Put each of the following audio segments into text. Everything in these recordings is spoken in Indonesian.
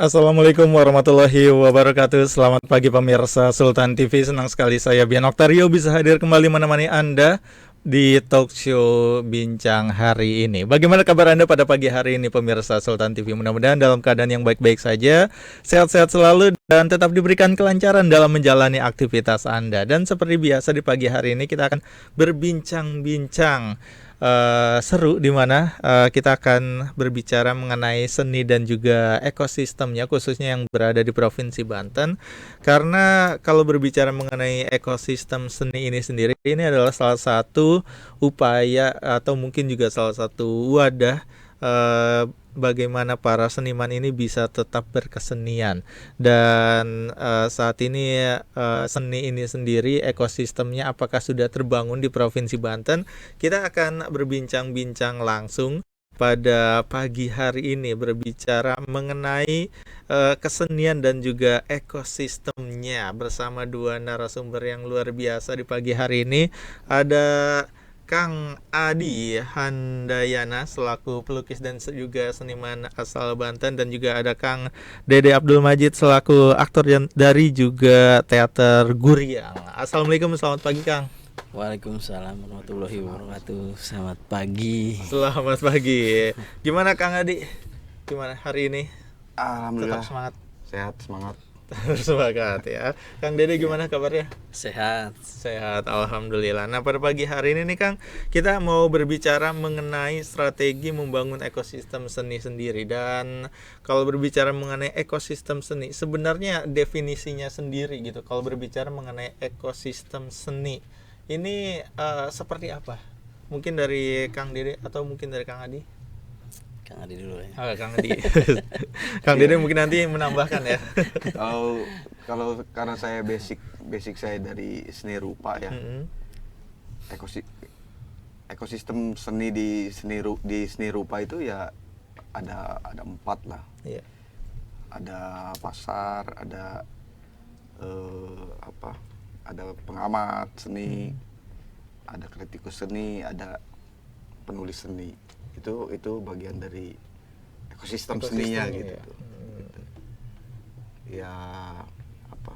Assalamualaikum warahmatullahi wabarakatuh. Selamat pagi pemirsa Sultan TV. Senang sekali saya Bian Oktario bisa hadir kembali menemani Anda di talk show Bincang hari ini. Bagaimana kabar Anda pada pagi hari ini pemirsa Sultan TV? Mudah-mudahan dalam keadaan yang baik-baik saja, sehat-sehat selalu dan tetap diberikan kelancaran dalam menjalani aktivitas Anda. Dan seperti biasa di pagi hari ini kita akan berbincang-bincang seru di mana kita akan berbicara mengenai seni dan juga ekosistemnya khususnya yang berada di Provinsi Banten. Karena kalau berbicara mengenai ekosistem seni ini sendiri, ini adalah salah satu upaya atau mungkin juga salah satu wadah bagaimana para seniman ini bisa tetap berkesenian. Dan saat ini seni ini sendiri ekosistemnya apakah sudah terbangun di Provinsi Banten? Kita akan berbincang-bincang langsung pada pagi hari ini berbicara mengenai kesenian dan juga ekosistemnya bersama dua narasumber yang luar biasa di pagi hari ini. Ada Kang Adi Handayana selaku pelukis dan juga seniman asal Banten, dan juga ada Kang Dede Abdul Majid selaku aktor dari juga teater Guriang. Assalamualaikum, selamat pagi Kang. Waalaikumsalam warahmatullahi wabarakatuh. Selamat pagi. Selamat pagi. Gimana Kang Adi? Gimana hari ini? Alhamdulillah. Tetap semangat. Sehat, semangat. Semangat ya. Kang Dede gimana kabarnya? Sehat. Sehat, alhamdulillah. Nah, pada pagi hari ini nih Kang, kita mau berbicara mengenai strategi membangun ekosistem seni sendiri. Dan kalau berbicara mengenai ekosistem seni, sebenarnya definisinya sendiri gitu. Kalau berbicara mengenai ekosistem seni, ini seperti apa? Mungkin dari Kang Dede atau mungkin dari Kang Adi? Kang Adi dulu ya. Kang Adi. Kang Dede mungkin nanti menambahkan ya. Kalau karena saya basic saya dari seni rupa ya. Ekosistem seni di seni rupa itu ya ada 4 lah. Iya. Ada pasar, ada ada pengamat seni, ada kritikus seni, ada penulis seni. Itu bagian dari ekosistem seninya gitu. Gitu. Ya apa?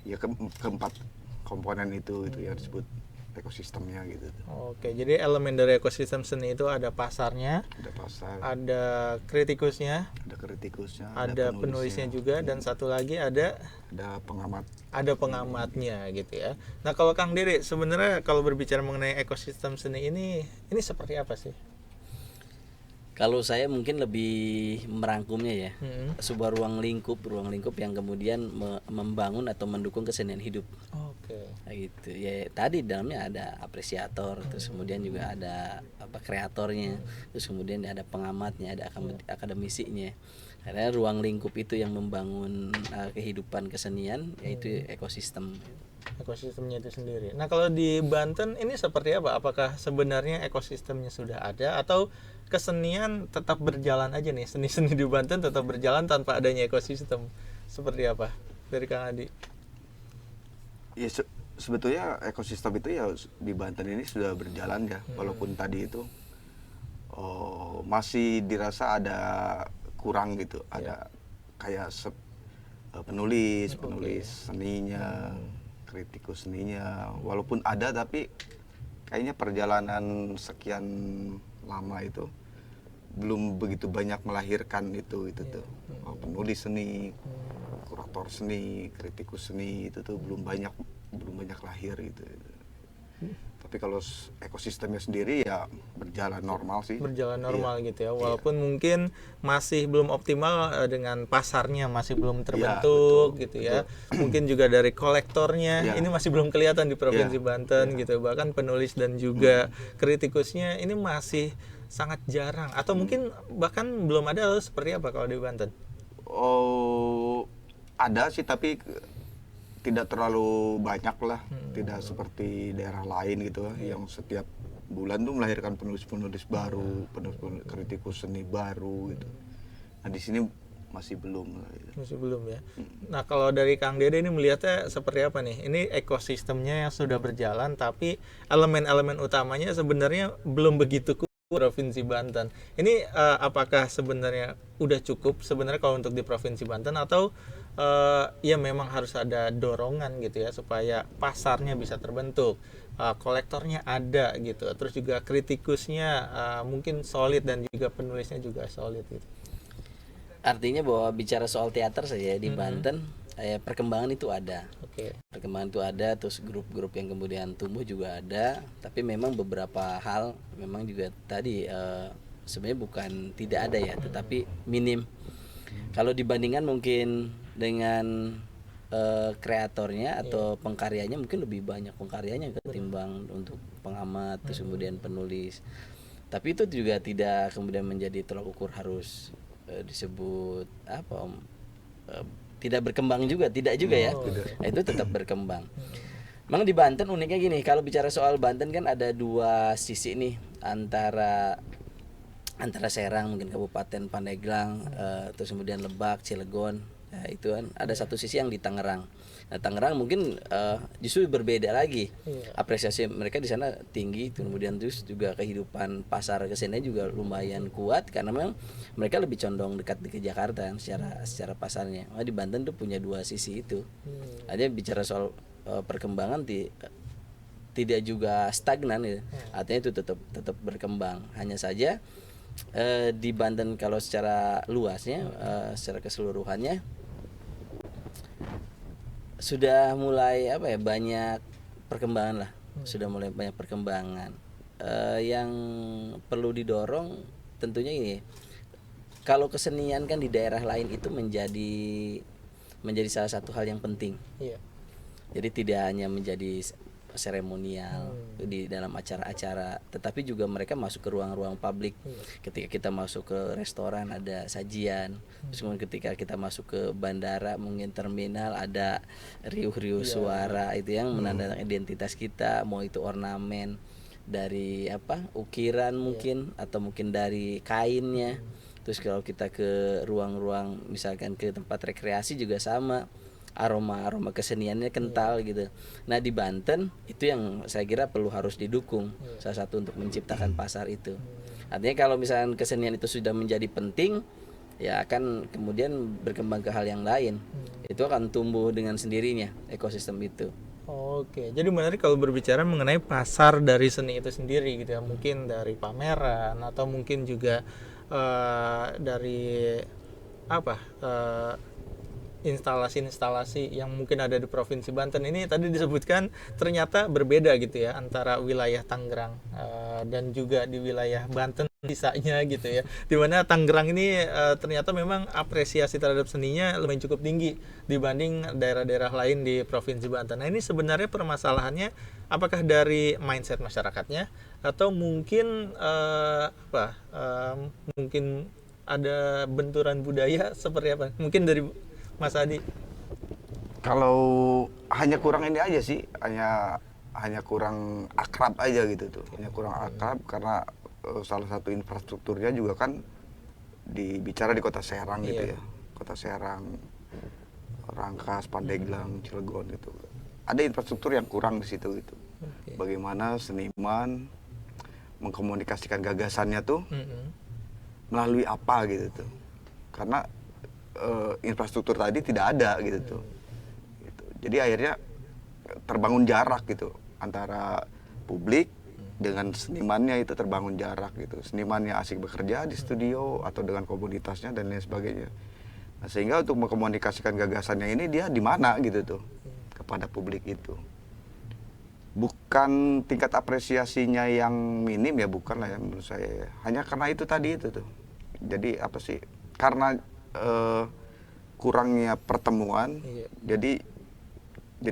Ya keempat komponen itu yang disebut ekosistemnya gitu. Oke, jadi elemen dari ekosistem seni itu ada pasarnya, Ada pasar, ada kritikusnya, ada penulisnya juga, dan satu lagi ada pengamatnya gitu ya. Nah, kalau Kang Dede sebenarnya kalau berbicara mengenai ekosistem seni ini seperti apa sih? Kalau saya mungkin lebih merangkumnya ya. Sebuah ruang lingkup yang kemudian membangun atau mendukung kesenian hidup. Oke. Nah, gitu. Ya tadi dalamnya ada apresiator, terus kemudian juga ada kreatornya, terus kemudian ada pengamatnya, ada akademisinya. Karena ruang lingkup itu yang membangun kehidupan kesenian, yaitu ekosistemnya itu sendiri. Nah, kalau di Banten ini seperti apa? Apakah sebenarnya ekosistemnya sudah ada atau kesenian tetap berjalan aja nih? Seni-seni di Banten tetap berjalan tanpa adanya ekosistem. Seperti apa? Dari Kang Adi. Ya sebetulnya ekosistem itu ya di Banten ini sudah berjalan ya. Walaupun tadi itu masih dirasa ada kurang gitu. Ada kayak penulis seninya, kritikus seninya, walaupun ada tapi kayaknya perjalanan sekian lama itu belum begitu banyak melahirkan itu tuh. Penulis seni, kurator seni, kritikus seni itu tuh belum banyak lahir gitu. Tapi kalau ekosistemnya sendiri ya berjalan normal sih. Berjalan normal gitu ya. Walaupun mungkin masih belum optimal dengan pasarnya masih belum terbentuk gitu ya. Mungkin juga dari kolektornya ini masih belum kelihatan di Provinsi Banten gitu. Bahkan penulis dan juga kritikusnya ini masih sangat jarang atau mungkin bahkan belum ada. Lalu seperti apa kalau di Banten? Ada sih tapi tidak terlalu banyak lah, tidak seperti daerah lain gitu yang setiap bulan tuh melahirkan penulis-penulis baru, penulis kritikus seni baru gitu. Nah di sini masih belum lah gitu. Masih belum ya. Nah kalau dari Kang Dede ini melihatnya seperti apa nih? Ini ekosistemnya yang sudah berjalan tapi elemen-elemen utamanya sebenarnya belum begitu kuat Provinsi Banten. Ini apakah sebenarnya udah cukup sebenarnya kalau untuk di Provinsi Banten, atau ya memang harus ada dorongan gitu ya supaya pasarnya bisa terbentuk, kolektornya ada gitu, terus juga kritikusnya mungkin solid dan juga penulisnya juga solid gitu. Artinya bahwa bicara soal teater saja di Banten, perkembangan itu ada. Oke. Perkembangan itu ada, terus grup-grup yang kemudian tumbuh juga ada. Tapi memang beberapa hal memang juga tadi sebenarnya bukan tidak ada ya, tetapi minim. Kalau dibandingkan mungkin dengan kreatornya atau pengkaryanya, mungkin lebih banyak pengkaryanya ketimbang untuk pengamat, terus kemudian penulis. Tapi itu juga tidak kemudian menjadi tolak ukur harus disebut apa tidak berkembang juga, tidak juga ya. Nah, itu tetap berkembang. Memang di Banten uniknya gini, kalau bicara soal Banten kan ada dua sisi nih, antara Serang mungkin Kabupaten Pandeglang, terus kemudian Lebak, Cilegon. Nah, itu kan ada satu sisi yang di Tangerang. Nah, Tangerang mungkin justru berbeda lagi. Apresiasi mereka di sana tinggi, kemudian terus juga kehidupan pasar kesini juga lumayan kuat karena memang mereka lebih condong dekat ke Jakarta secara pasarnya. Nah, di Banten tuh punya dua sisi itu. Ada bicara soal perkembangan tidak juga stagnan ya. Artinya itu tetap berkembang. Hanya saja di Banten kalau secara luasnya, secara keseluruhannya sudah mulai banyak perkembangan lah. Sudah mulai banyak perkembangan yang perlu didorong tentunya ini. Kalau kesenian kan di daerah lain itu menjadi salah satu hal yang penting. Jadi tidak hanya menjadi seremonial di dalam acara-acara, tetapi juga mereka masuk ke ruang-ruang publik. Ketika kita masuk ke restoran ada sajian, terus kemudian ketika kita masuk ke bandara mungkin terminal ada riuh-riuh suara itu yang menandakan identitas kita, mau itu ornamen dari ukiran mungkin atau mungkin dari kainnya. Terus kalau kita ke ruang-ruang misalkan ke tempat rekreasi juga sama, aroma keseniannya kental gitu. Nah di Banten itu yang saya kira harus didukung, salah satu untuk menciptakan pasar itu. Artinya kalau misalnya kesenian itu sudah menjadi penting, ya akan kemudian berkembang ke hal yang lain. Itu akan tumbuh dengan sendirinya ekosistem itu. Oke, jadi menarik kalau berbicara mengenai pasar dari seni itu sendiri gitu ya. Mungkin dari pameran atau mungkin juga dari instalasi-instalasi yang mungkin ada di Provinsi Banten. Ini tadi disebutkan ternyata berbeda gitu ya antara wilayah Tangerang dan juga di wilayah Banten sisanya gitu ya. Dimana Tangerang ini ternyata memang apresiasi terhadap seninya lumayan cukup tinggi dibanding daerah-daerah lain di Provinsi Banten. Nah ini sebenarnya permasalahannya apakah dari mindset masyarakatnya atau mungkin mungkin ada benturan budaya seperti apa? Mungkin dari Mas Adi. Kalau hanya kurang ini aja sih, hanya kurang akrab aja gitu tuh. Hanya kurang akrab karena salah satu infrastrukturnya juga kan bicara di Kota Serang gitu ya. Kota Serang, Rangkas, Pandeglang, Cilegon gitu. Ada infrastruktur yang kurang di situ gitu. Bagaimana seniman mengkomunikasikan gagasannya tuh melalui apa gitu tuh. Karena infrastruktur tadi tidak ada gitu tuh. Gitu. Jadi akhirnya terbangun jarak gitu antara publik dengan senimannya, itu terbangun jarak gitu. Senimannya asik bekerja di studio atau dengan komunitasnya dan lain sebagainya. Nah, sehingga untuk mengkomunikasikan gagasannya ini dia di mana gitu tuh kepada publik itu. Bukan tingkat apresiasinya yang minim ya, bukan lah ya menurut saya. Hanya karena itu tadi itu tuh. Jadi apa sih? Karena kurangnya pertemuan, jadi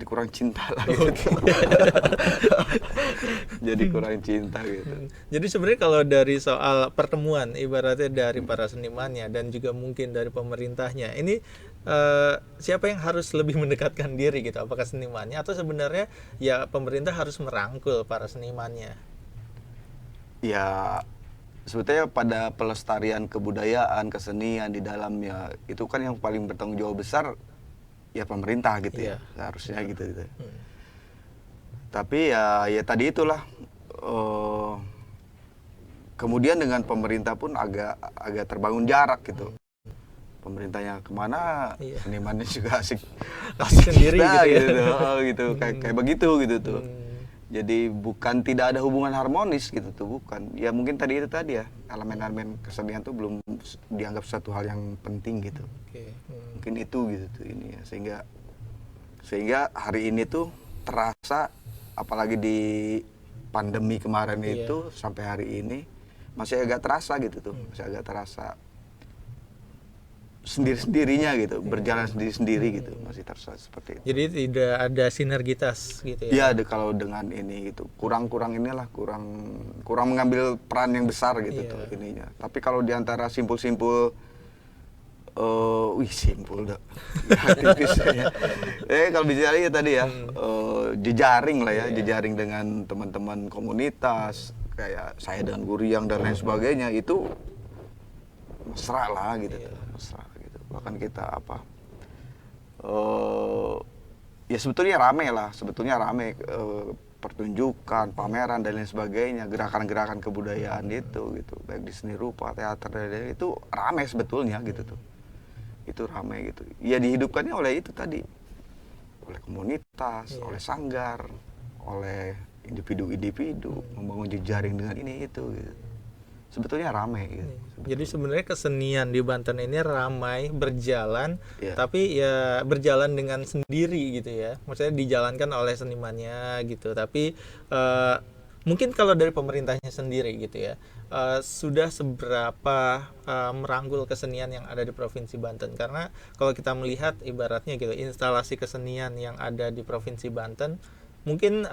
kurang cinta lah gitu. Jadi kurang cinta gitu. Jadi sebenarnya kalau dari soal pertemuan, ibaratnya dari para senimannya dan juga mungkin dari pemerintahnya, ini siapa yang harus lebih mendekatkan diri gitu? Apakah senimannya atau sebenarnya ya pemerintah harus merangkul para senimannya? Ya sebetulnya pada pelestarian kebudayaan, kesenian di dalamnya itu kan yang paling bertanggung jawab besar ya pemerintah gitu ya, seharusnya gitu. Tapi ya tadi itulah kemudian dengan pemerintah pun agak terbangun jarak gitu. Pemerintahnya kemana, Iya. senimannya juga asik Sendiri kita, gitu ya. gitu. Kayak begitu gitu tuh. Jadi bukan tidak ada hubungan harmonis gitu tuh, bukan. Ya mungkin tadi ya, elemen-elemen kesenian tuh belum dianggap satu hal yang penting gitu. Oke. Mungkin itu gitu tuh ini ya, sehingga hari ini tuh terasa, apalagi di pandemi kemarin Iya. itu sampai hari ini masih agak terasa gitu tuh, masih agak terasa sendiri-sendirinya gitu, berjalan sendiri-sendiri gitu, masih terasa seperti itu. Jadi tidak ada sinergitas gitu Iya, ya. kalau dengan ini gitu, kurang mengambil peran yang besar gitu Iya. tuh ininya. Tapi kalau diantara simpul-simpul, simpul dah, tipis ya. Kalau bicara ya tadi ya, jejaring lah ya, jejaring dengan teman-teman komunitas, kayak saya dengan Guriang dan lain sebagainya, itu mesra lah gitu, mesra gitu. Bahkan kita ya sebetulnya rame pertunjukan, pameran dan lain sebagainya, gerakan-gerakan kebudayaan itu gitu, baik di seni rupa, teater dan lain-lain, itu rame sebetulnya gitu tuh. Itu rame gitu. Ya dihidupkannya oleh itu tadi, oleh komunitas, oleh sanggar, oleh individu-individu, membangun jejaring dengan ini itu gitu. Sebetulnya rame gitu. Jadi sebenarnya kesenian di Banten ini ramai berjalan, Iya. tapi ya berjalan dengan sendiri gitu ya. Maksudnya dijalankan oleh senimannya gitu. Tapi mungkin kalau dari pemerintahnya sendiri gitu ya, sudah seberapa merangkul kesenian yang ada di Provinsi Banten? Karena kalau kita melihat ibaratnya gitu, instalasi kesenian yang ada di Provinsi Banten mungkin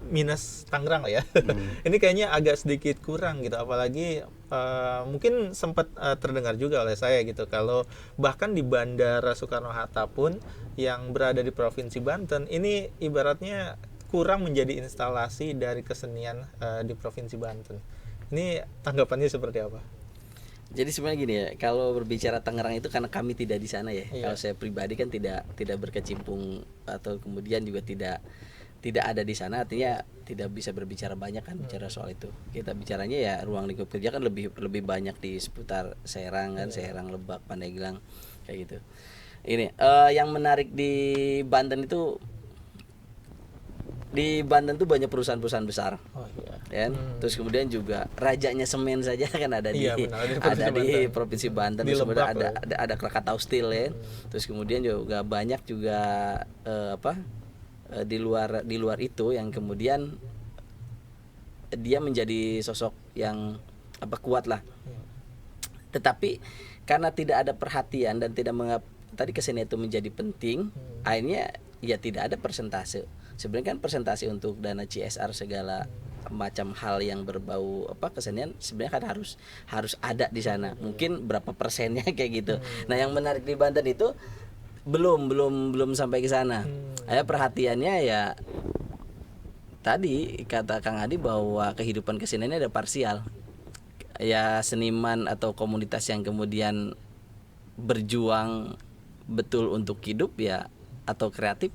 minus Tangerang lah ya. Ini kayaknya agak sedikit kurang gitu, apalagi mungkin sempat terdengar juga oleh saya gitu, kalau bahkan di Bandara Soekarno-Hatta pun yang berada di Provinsi Banten ini ibaratnya kurang menjadi instalasi dari kesenian di Provinsi Banten. Ini tanggapannya seperti apa? Jadi sebenarnya gini ya, kalau berbicara Tangerang itu karena kami tidak di sana ya. Iya. Kalau saya pribadi kan tidak berkecimpung atau kemudian juga tidak ada di sana, artinya tidak bisa berbicara banyak kan bicara soal itu. Kita bicaranya ya ruang lingkup kerja kan lebih banyak di seputar Serang kan, Serang, Lebak, Pandeglang kayak gitu. Ini yang menarik di Banten itu, di Banten tuh banyak perusahaan-perusahaan besar. Oh iya. Kan? Terus kemudian juga rajanya semen saja kan ada di Iya, benar, ada di ada Provinsi di Banten. Provinsi Banten. Di Terus kemudian Lebak ada Krakatau Steel ya. Terus kemudian juga banyak juga di luar itu yang kemudian dia menjadi sosok yang kuat lah. Tetapi karena tidak ada perhatian dan tidak tadi kesenian itu menjadi penting, akhirnya ya tidak ada persentase. Sebenarnya kan persentase untuk dana CSR segala macam hal yang berbau kesenian sebenarnya kan harus ada di sana. Mungkin berapa persennya kayak gitu. Nah, yang menarik di Banten itu belum sampai ke sana. Perhatiannya ya tadi kata Kang Adi bahwa kehidupan keseniannya ada parsial. Ya seniman atau komunitas yang kemudian berjuang betul untuk hidup ya, atau kreatif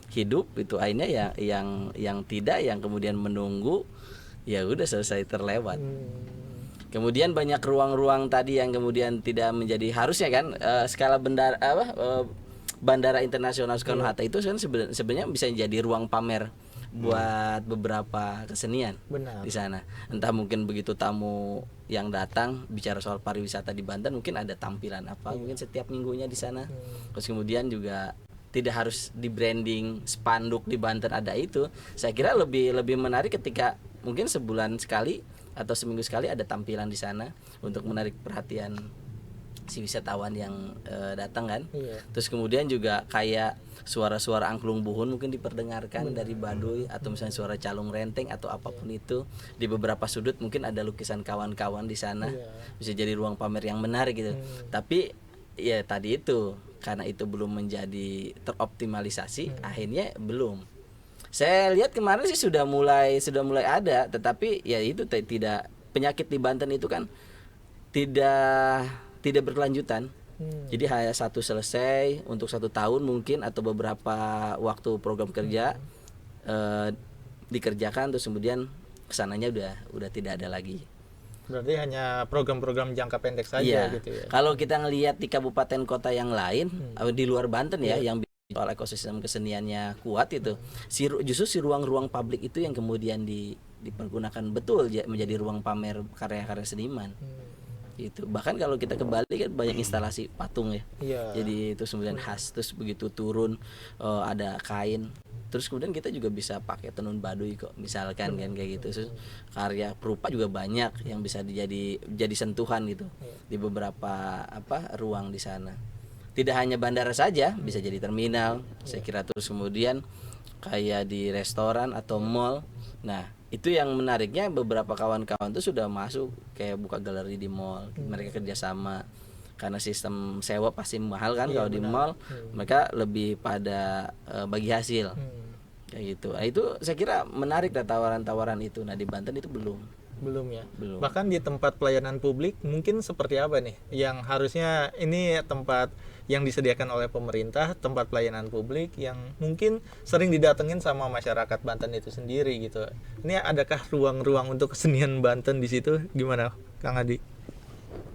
hidup itu akhirnya ya yang tidak, yang kemudian menunggu ya udah selesai terlewat. Kemudian banyak ruang-ruang tadi yang kemudian tidak menjadi harusnya kan skala Bandara Internasional Soekarno-Hatta itu kan sebenarnya bisa jadi ruang pamer buat beberapa kesenian. Benar. Di sana. Entah mungkin begitu tamu yang datang bicara soal pariwisata di Banten mungkin ada tampilan mungkin setiap minggunya di sana. Terus kemudian juga tidak harus di branding spanduk di Banten ada itu. Saya kira lebih menarik ketika mungkin sebulan sekali atau seminggu sekali ada tampilan di sana untuk menarik perhatian si wisatawan yang datang kan. Terus kemudian juga kayak suara-suara angklung buhun mungkin diperdengarkan dari Baduy, atau misalnya suara calung renteng atau apapun itu di beberapa sudut mungkin ada lukisan kawan-kawan di sana. Bisa jadi ruang pamer yang menarik gitu. Tapi ya tadi itu karena itu belum menjadi teroptimalisasi, akhirnya belum. Saya lihat kemarin sih sudah mulai ada, tetapi ya itu tidak, penyakit di Banten itu kan tidak berkelanjutan. Jadi hanya satu selesai untuk 1 tahun mungkin atau beberapa waktu program kerja dikerjakan, terus kemudian kesananya udah tidak ada lagi. Berarti hanya program-program jangka pendek saja Iya. gitu ya. Kalau kita ngelihat di kabupaten kota yang lain di luar Banten ya, yang soal ekosistem keseniannya kuat itu, justru si ruang-ruang publik itu yang kemudian dipergunakan betul menjadi ruang pamer karya-karya seniman. Gitu. Bahkan kalau kita kembali kan banyak instalasi patung ya. Iya. Jadi itu kemudian khas, terus begitu turun ada kain. Terus kemudian kita juga bisa pakai tenun baduy kok misalkan kan kayak gitu. Terus karya perupa juga banyak yang bisa jadi sentuhan gitu di beberapa ruang di sana. Tidak hanya bandara saja, bisa jadi terminal. Saya kira terus kemudian kayak di restoran atau mall. Nah, itu yang menariknya beberapa kawan-kawan tuh sudah masuk kayak buka galeri di mall. Mereka kerjasama karena sistem sewa pasti mahal kan. Kalau di mall mereka lebih pada bagi hasil kayak gitu. Nah, itu saya kira menarik lah tawaran-tawaran itu. Nah, di Banten itu belum Ya. belum. Bahkan di tempat pelayanan publik mungkin seperti apa nih yang harusnya ini tempat yang disediakan oleh pemerintah, tempat pelayanan publik yang mungkin sering didatengin sama masyarakat Banten itu sendiri gitu. Ini adakah ruang-ruang untuk kesenian Banten di situ? Gimana, Kang Adi?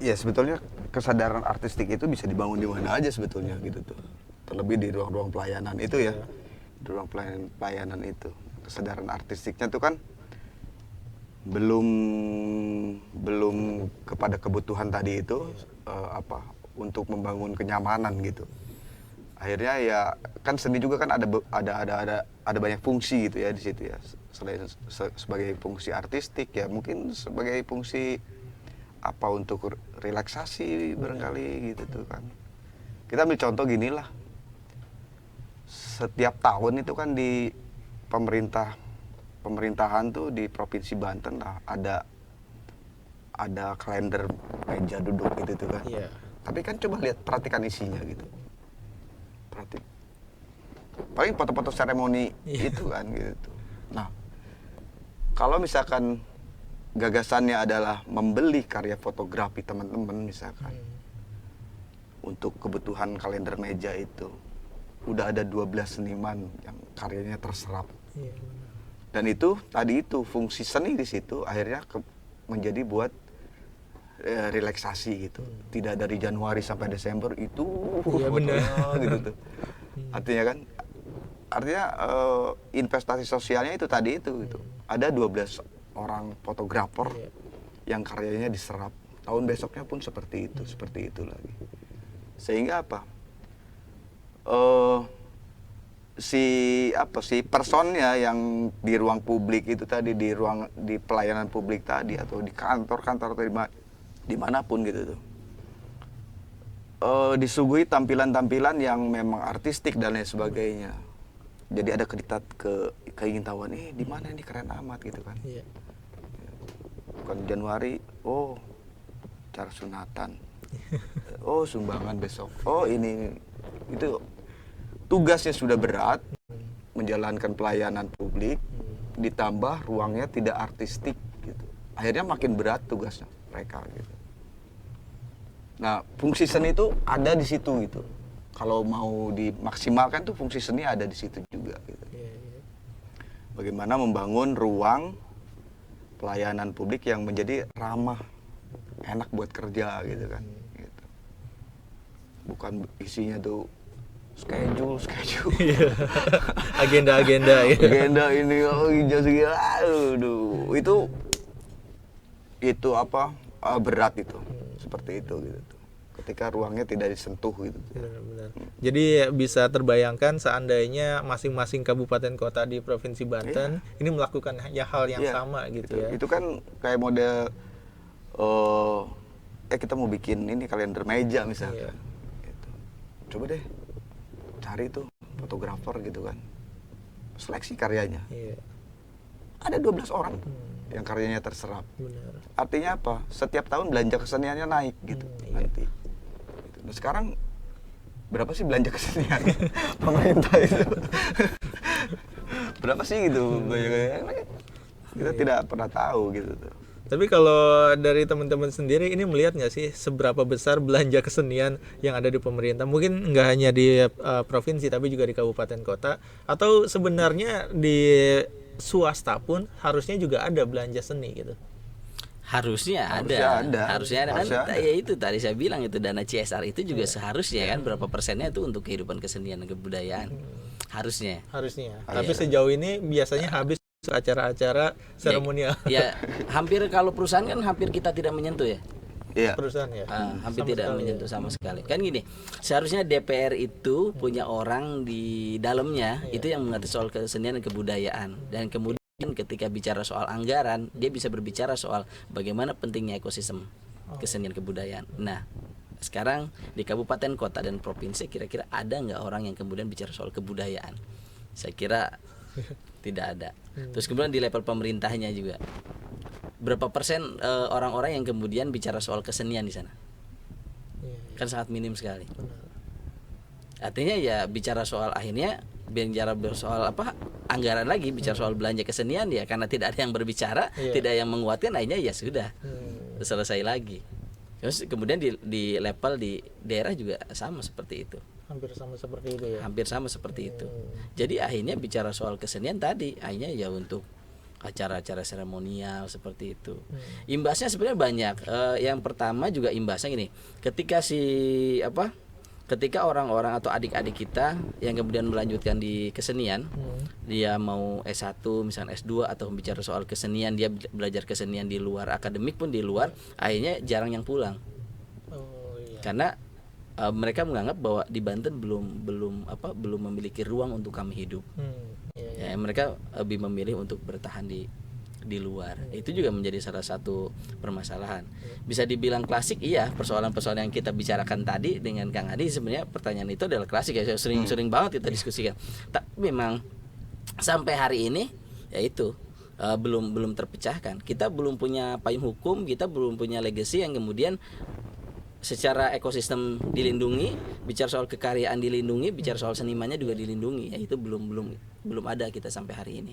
Ya sebetulnya kesadaran artistik itu bisa dibangun di mana aja sebetulnya gitu tuh. Terlebih di ruang-ruang pelayanan itu ya. Di ruang pelayanan itu. Kesadaran artistiknya tuh kan belum kepada kebutuhan tadi itu untuk membangun kenyamanan gitu. Akhirnya ya kan seni juga kan ada banyak fungsi gitu ya di situ ya. Selain sebagai fungsi artistik ya mungkin sebagai fungsi untuk relaksasi barangkali gitu tuh kan. Kita ambil contoh gini lah. Setiap tahun itu kan di pemerintahan tuh di Provinsi Banten lah ada kalender meja duduk gitu tuh kan. Iya. Tapi kan coba perhatikan isinya gitu. Paling foto-foto seremoni itu kan gitu. Nah, kalau misalkan gagasannya adalah membeli karya fotografi teman-teman misalkan untuk kebutuhan kalender meja itu, udah ada 12 seniman yang karyanya terserap. Iya. Dan itu tadi itu fungsi seni di situ akhirnya menjadi buat relaksasi gitu. Tidak dari Januari sampai Desember itu Iya, benar. gitu tuh. Artinya investasi sosialnya itu tadi itu gitu. Ada 12 orang fotografer yang karyanya diserap. Tahun besoknya pun seperti itu lagi. Sehingga apa? Si personnya yang di ruang publik itu tadi, di pelayanan publik tadi atau di kantor-kantor atau dimanapun gitu tuh, disuguhi tampilan-tampilan yang memang artistik dan lain sebagainya. Jadi ada keingintahuan, di mana ini keren amat gitu kan. Iya. Bukan Januari, cara sunatan, sumbangan besok, ini itu. Tugasnya sudah berat, menjalankan pelayanan publik, ditambah ruangnya tidak artistik gitu. Akhirnya makin berat tugasnya mereka gitu. Nah, fungsi seni itu ada di situ gitu. Kalau mau dimaksimalkan tuh fungsi seni ada di situ juga gitu. Bagaimana membangun ruang pelayanan publik yang menjadi ramah, enak buat kerja gitu kan. Gitu. Bukan isinya tuh schedule agenda ya. Agenda ini itu berat itu seperti itu gitu tuh. Ketika ruangnya tidak disentuh gitu. Benar. Jadi bisa terbayangkan seandainya masing-masing kabupaten kota di Provinsi Banten ini melakukan hal yang sama gitu ya. Itu kan kayak model kita mau bikin ini kalender meja misalkan. Gitu. Coba deh cari tuh fotografer gitu kan, seleksi karyanya. Ada 12 orang yang karyanya terserap. Benar. Artinya apa? Setiap tahun belanja keseniannya naik gitu nanti. Nah, sekarang berapa sih belanja kesenian pemerintah itu? Berapa sih gitu? Kita tidak pernah tahu gitu tuh. Tapi kalau dari teman-teman sendiri ini melihat nggak sih seberapa besar belanja kesenian yang ada di pemerintah? Mungkin nggak hanya di provinsi tapi juga di kabupaten kota, atau sebenarnya di swasta pun harusnya juga ada belanja seni gitu. Harusnya Harusnya ada. Harusnya ada kan. Harusnya ada. Ya itu tadi saya bilang itu dana CSR itu juga seharusnya kan berapa persennya itu untuk kehidupan kesenian dan kebudayaan. Harusnya. Harusnya. Ah, Tapi iya. sejauh ini biasanya habis acara-acara seremonial Ya, hampir kalau perusahaan kan hampir kita tidak menyentuh ya. Iya. perusahaan ya. Hampir Sama tidak sekali menyentuh sama sekali. Kan gini, seharusnya DPR itu punya orang di dalamnya itu yang mengerti soal kesenian dan kebudayaan. Dan kemudian ketika bicara soal anggaran, dia bisa berbicara soal bagaimana pentingnya ekosistem kesenian kebudayaan. Nah, sekarang di kabupaten, kota dan provinsi kira-kira ada nggak orang yang kemudian bicara soal kebudayaan? Saya kira tidak ada. Terus kemudian di level pemerintahnya juga berapa persen orang-orang yang kemudian bicara soal kesenian di sana? Iya, Kan sangat minim sekali. benar. Artinya ya bicara soal akhirnya bicara soal apa anggaran lagi, bicara soal belanja kesenian ya karena tidak ada yang berbicara, Iya. tidak yang menguatkan, akhirnya ya sudah selesai lagi. Terus kemudian di level di daerah juga sama seperti itu. Hampir sama seperti itu ya. Hampir sama seperti itu. Jadi akhirnya bicara soal kesenian tadi akhirnya ya untuk acara-acara seremonial seperti itu. Imbasnya sebenarnya banyak. Yang pertama juga imbasnya gini, ketika orang-orang atau adik-adik kita yang kemudian melanjutkan di kesenian, dia mau S1 misalnya S2 atau bicara soal kesenian, dia belajar kesenian di luar akademik pun di luar, akhirnya jarang yang pulang. Oh iya. Karena mereka menganggap bahwa di Banten belum memiliki ruang untuk kami hidup. Iya, iya. Ya, mereka lebih memilih untuk bertahan di luar. Itu juga menjadi salah satu permasalahan. Bisa dibilang klasik, iya, persoalan-persoalan yang kita bicarakan tadi dengan Kang Adi sebenarnya pertanyaan itu adalah klasik ya, sering banget kita diskusikan. Tapi memang sampai hari ini ya itu belum terpecahkan. Kita belum punya payung hukum, kita belum punya legacy yang kemudian secara ekosistem dilindungi, bicara soal kekaryaan dilindungi, bicara soal senimannya juga dilindungi. Ya itu belum ada kita sampai hari ini.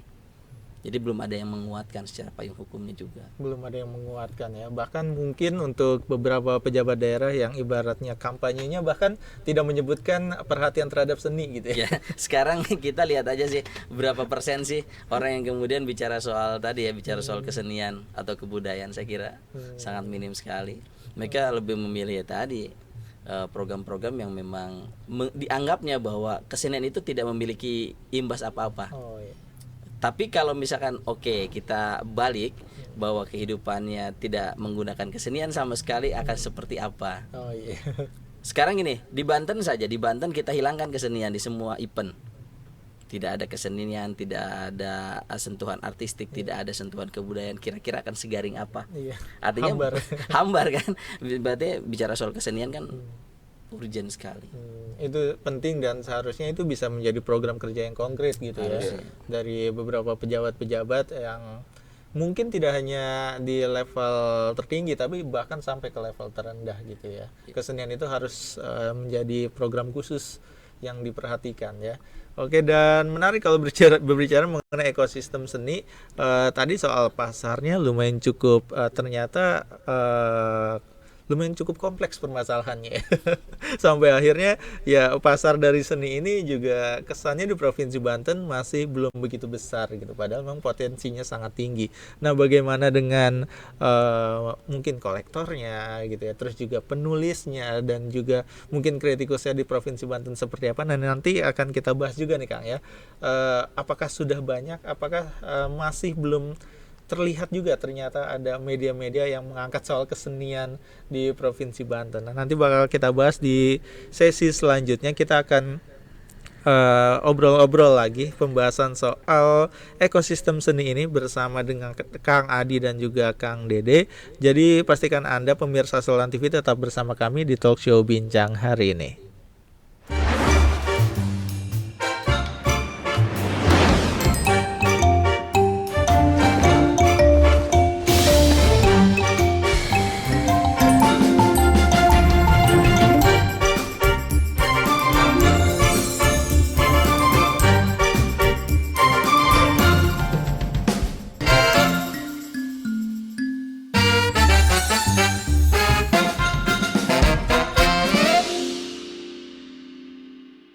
Jadi belum ada yang menguatkan secara payung hukumnya juga. Belum ada yang menguatkan ya. Bahkan mungkin untuk beberapa pejabat daerah yang ibaratnya kampanyenya bahkan tidak menyebutkan perhatian terhadap seni gitu ya. Ya, sekarang kita lihat aja sih berapa persen sih orang yang kemudian bicara soal tadi ya, bicara soal kesenian atau kebudayaan, saya kira sangat minim sekali. Mereka lebih memilih ya tadi program-program yang memang dianggapnya bahwa kesenian itu tidak memiliki imbas apa-apa. Oh iya. Tapi kalau misalkan kita balik bahwa kehidupannya tidak menggunakan kesenian sama sekali akan seperti apa? Oh iya. Sekarang gini, di Banten saja, di Banten kita hilangkan kesenian di semua event. Tidak ada kesenian, tidak ada sentuhan artistik, tidak ada sentuhan kebudayaan. Kira-kira akan segaring apa? Iya. Artinya Hambar. hambar kan? Berarti bicara soal kesenian kan urgent sekali. Itu penting dan seharusnya itu bisa menjadi program kerja yang konkret gitu ya. Harusnya. Dari beberapa pejabat-pejabat yang mungkin tidak hanya di level tertinggi tapi bahkan sampai ke level terendah gitu ya. Kesenian itu harus menjadi program khusus yang diperhatikan ya. Oke, dan menarik kalau berbicara mengenai ekosistem seni. Tadi soal pasarnya lumayan cukup ternyata lumayan cukup kompleks permasalahannya. Sampai akhirnya ya pasar dari seni ini juga kesannya di Provinsi Banten masih belum begitu besar gitu, padahal memang potensinya sangat tinggi. Nah, bagaimana dengan mungkin kolektornya gitu ya, terus juga penulisnya dan juga mungkin kritikusnya di Provinsi Banten seperti apa? Nah, nanti akan kita bahas juga nih Kang ya. Apakah sudah banyak, apakah masih belum terlihat juga ternyata ada media-media yang mengangkat soal kesenian di Provinsi Banten. Nah, nanti bakal kita bahas di sesi selanjutnya. Kita akan obrol-obrol lagi pembahasan soal ekosistem seni ini bersama dengan Kang Adi dan juga Kang Dede. Jadi pastikan Anda pemirsa Sultan TV tetap bersama kami di Talk Show Bincang hari ini.